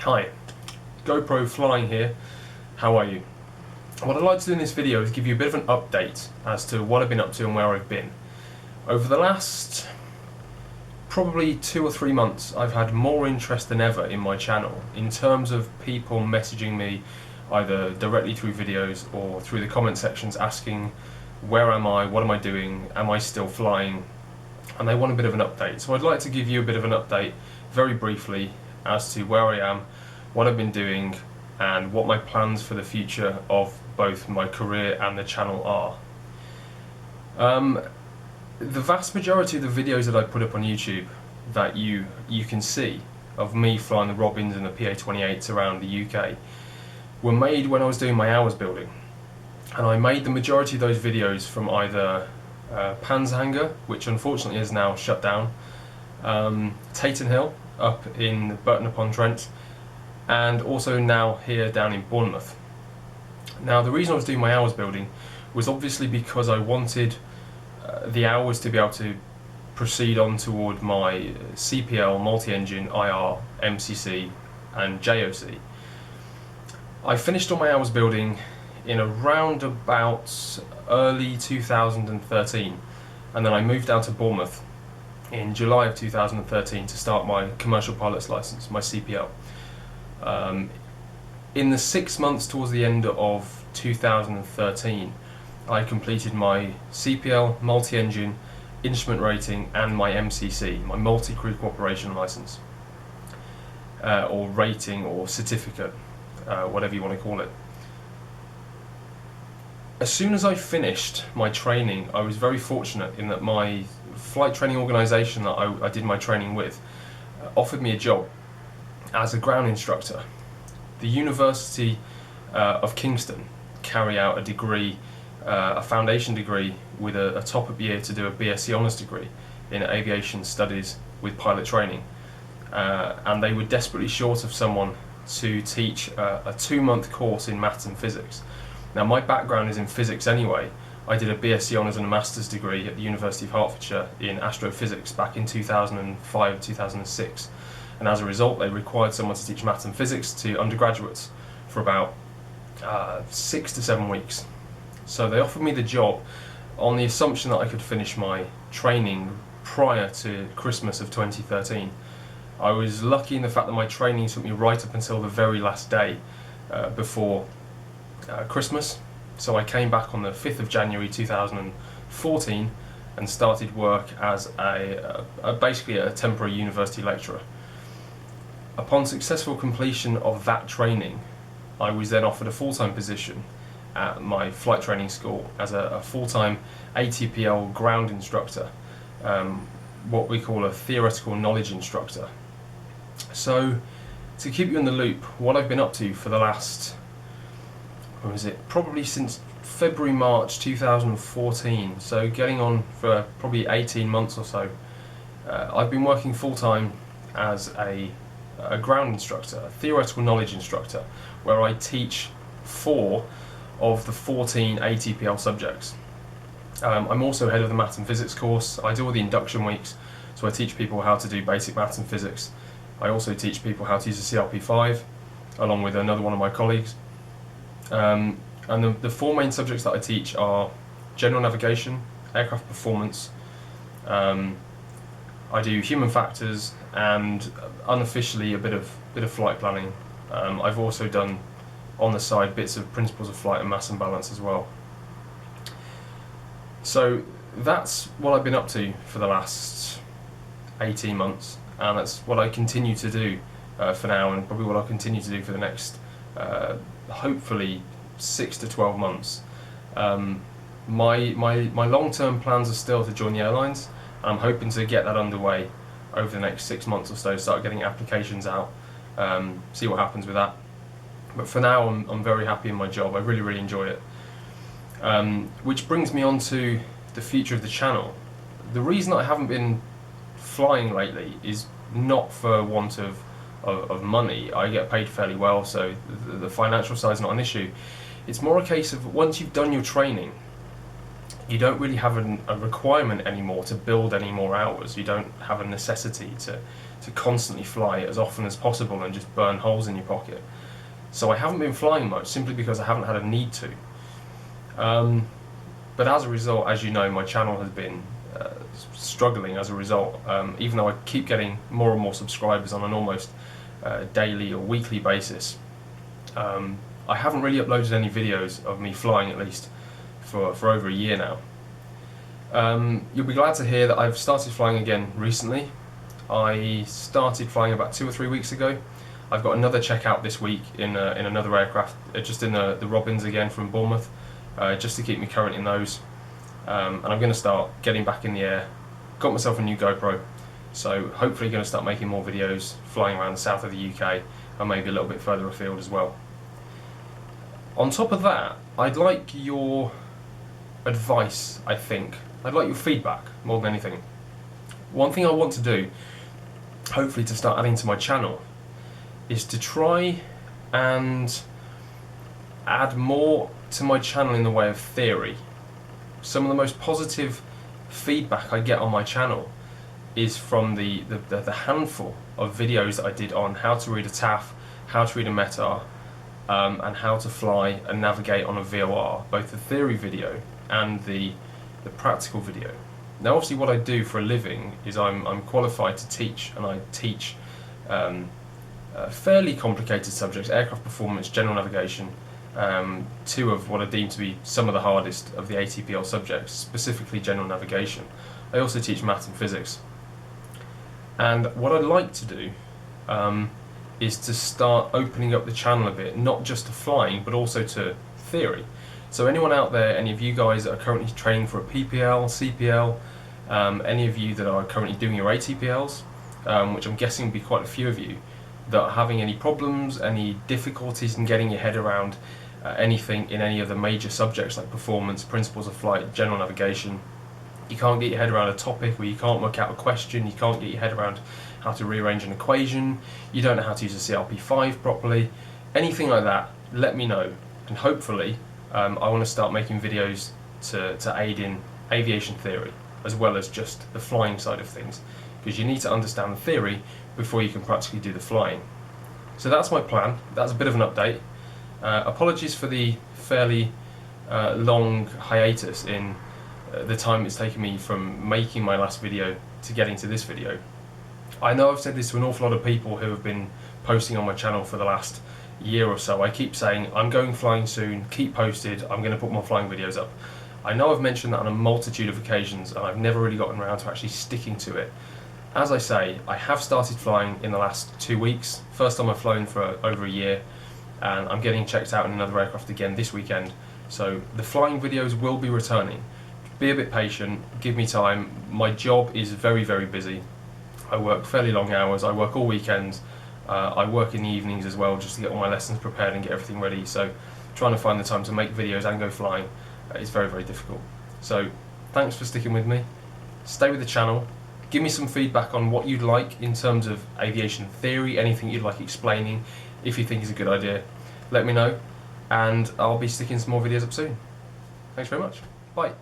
Hi, GoPro flying here. How are you? What I'd like to do in this video is give you a bit of an update as to what I've been up to and where I've been. Over the last probably 2 or 3 months, I've had more interest than ever in my channel in terms of people messaging me either directly through videos or through the comment sections asking where am I, what am I doing, am I still flying, and they want a bit of an update. So I'd like to give you a bit of an update very briefly as to where I am, what I've been doing, and what my plans for the future of both my career and the channel are. The vast majority of the videos that I put up on YouTube that you can see of me flying the Robins and the PA-28s around the UK were made when I was doing my hours building, and I made the majority of those videos from either Panzerhanger, which unfortunately is now shut down, Taton Hill up in Burton-upon-Trent, and also now here down in Bournemouth. Now the reason I was doing my hours building was obviously because I wanted the hours to be able to proceed on toward my CPL, multi-engine, IR, MCC and JOC. I finished all my hours building in around about early 2013, and then I moved down to Bournemouth in July of 2013 to start my commercial pilot's license, my CPL. In the 6 months towards the end of 2013, I completed my CPL, multi-engine, instrument rating and my MCC, my multi-crew cooperation license, or rating or certificate, whatever you want to call it. As soon as I finished my training, I was very fortunate in that my flight training organisation that I did my training with offered me a job as a ground instructor. The University of Kingston carry out a degree, a foundation degree with a top-up year to do a BSc Honours degree in aviation studies with pilot training, and they were desperately short of someone to teach a 2-month course in maths and physics. Now my background is in physics anyway. I did a BSc Honours and a Master's degree at the University of Hertfordshire in astrophysics back in 2005-2006, and as a result they required someone to teach maths and physics to undergraduates for about 6 to 7 weeks. So they offered me the job on the assumption that I could finish my training prior to Christmas of 2013. I was lucky in the fact that my training took me right up until the very last day before Christmas. So I came back on the 5th of January 2014 and started work as basically a temporary university lecturer. Upon successful completion of that training, I was then offered a full-time position at my flight training school as a full-time ATPL ground instructor, what we call a theoretical knowledge instructor. So, to keep you in the loop, what I've been up to for the last, probably since February, March 2014, so getting on for probably 18 months or so, I've been working full-time as a ground instructor, a theoretical knowledge instructor, where I teach 4 of the 14 ATPL subjects. I'm also head of the maths and physics course. I do all the induction weeks, so I teach people how to do basic maths and physics. I also teach people how to use a CLP5, along with another one of my colleagues. And the 4 main subjects that I teach are general navigation, aircraft performance, I do human factors, and unofficially a bit of flight planning. I've also done on the side bits of principles of flight and mass and balance as well. So that's what I've been up to for the last 18 months, and that's what I continue to do for now, and probably what I'll continue to do for the next hopefully 6 to 12 months. My long-term plans are still to join the airlines. I'm hoping to get that underway over the next 6 months or so, start getting applications out, see what happens with that. But for now I'm very happy in my job. I really enjoy it. Which brings me on to the future of the channel. The reason I haven't been flying lately is not for want of money. I get paid fairly well, so the financial side is not an issue. It's more a case of once you've done your training, you don't really have a requirement anymore to build any more hours. You don't have a necessity to constantly fly as often as possible and just burn holes in your pocket. So I haven't been flying much simply because I haven't had a need to. But as a result, as you know, my channel has been struggling as a result. Even though I keep getting more and more subscribers on an almost daily or weekly basis, I haven't really uploaded any videos of me flying, at least for over a year now. You'll be glad to hear that I've started flying again recently. I started flying about 2 or 3 weeks ago. I've got another check out this week in another aircraft, just in the Robins again from Bournemouth, just to keep me current in those. And I'm going to start getting back in the air. Got myself a new GoPro, so hopefully going to start making more videos flying around the south of the UK and maybe a little bit further afield as well. On top of that, I'd like your advice, I think. I'd like your feedback more than anything. One thing I want to do, hopefully to start adding to my channel, is to try and add more to my channel in the way of theory. Some of the most positive feedback I get on my channel is from the handful of videos that I did on how to read a TAF, how to read a METAR, and how to fly and navigate on a VOR, both the theory video and the practical video. Now obviously what I do for a living is I'm qualified to teach, and I teach fairly complicated subjects: aircraft performance, general navigation, two of what are deemed to be some of the hardest of the ATPL subjects, specifically general navigation. I also teach maths and physics. And what I'd like to do is to start opening up the channel a bit, not just to flying, but also to theory. So anyone out there, any of you guys that are currently training for a PPL, CPL, any of you that are currently doing your ATPLs, which I'm guessing will be quite a few of you, that are having any problems, any difficulties in getting your head around anything in any of the major subjects like performance, principles of flight, general navigation. You can't get your head around a topic, or you can't work out a question, you can't get your head around how to rearrange an equation, you don't know how to use a CRP5 properly, anything like that, let me know. And hopefully I want to start making videos to aid in aviation theory, as well as just the flying side of things, because you need to understand the theory before you can practically do the flying. So that's my plan. That's a bit of an update. Apologies for the fairly long hiatus in the time it's taken me from making my last video to getting to this video. I know I've said this to an awful lot of people who have been posting on my channel for the last year or so. I keep saying, I'm going flying soon, keep posted, I'm going to put more flying videos up. I know I've mentioned that on a multitude of occasions, and I've never really gotten around to actually sticking to it. As I say, I have started flying in the last 2 weeks. First time I've flown for over a year, and I'm getting checked out in another aircraft again this weekend. So the flying videos will be returning. Be a bit patient, give me time. My job is very, very busy. I work fairly long hours, I work all weekends, I work in the evenings as well, just to get all my lessons prepared and get everything ready. So trying to find the time to make videos and go flying is very, very difficult. So thanks for sticking with me. Stay with the channel. Give me some feedback on what you'd like in terms of aviation theory, anything you'd like explaining. If you think is a good idea, let me know, and I'll be sticking some more videos up soon. Thanks very much. Bye.